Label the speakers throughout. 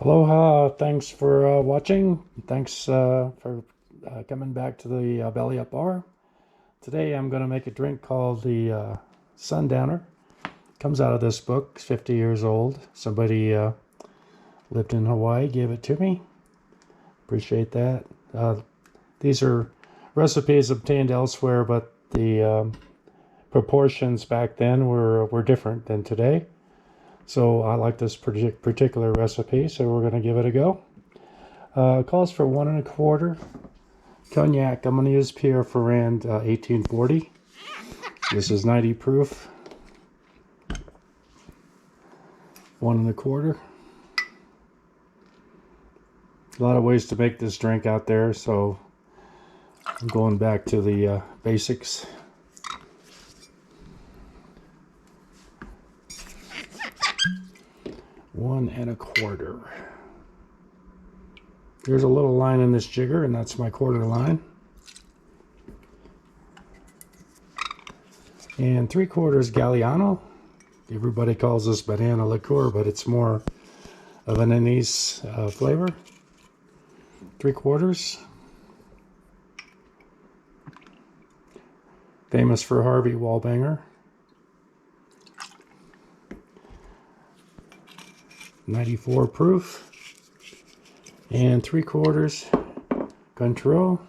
Speaker 1: Aloha, thanks for watching. Thanks for coming back to the Belly Up Bar. Today I'm going to make a drink called the Sundowner. Comes out of this book. It's 50 years old. Somebody lived in Hawaii, gave it to me. Appreciate that. These are recipes obtained elsewhere, but the proportions back then were different than today. So I like this particular recipe, so we're going to give it a go. It calls for 1 1/4 Cognac. I'm going to use Pierre Ferrand 1840. This is 90 proof. 1 1/4. A lot of ways to make this drink out there, so I'm going back to the basics. One and a quarter. There's a little line in this jigger, and that's my quarter line. And 3/4 Galliano. Everybody calls this banana liqueur, but it's more of an anise flavor. 3/4. Famous for Harvey Wallbanger. 94 proof. And 3/4 Cointreau.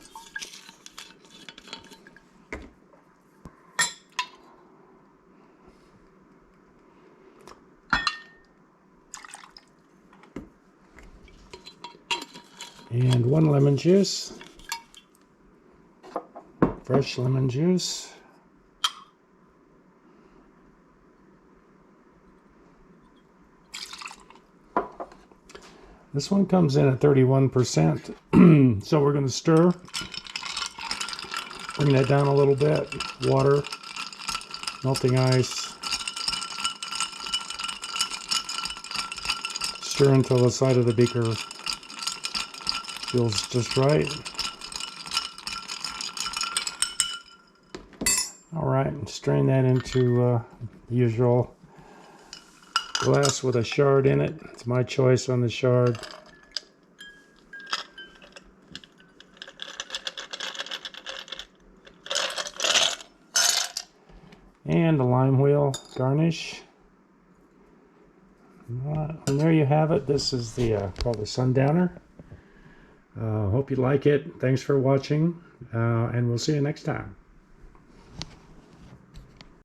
Speaker 1: And 1 lemon juice. Fresh lemon juice. This one comes in at 31%, so we're going to stir, bring that down a little bit, water, melting ice, stir until the side of the beaker feels just right. Alright, strain that into the usual glass with a shard in it. It's my choice on the shard. And a lime wheel garnish. And there you have it. This is the called the Sundowner. Hope you like it. Thanks for watching, and we'll see you next time.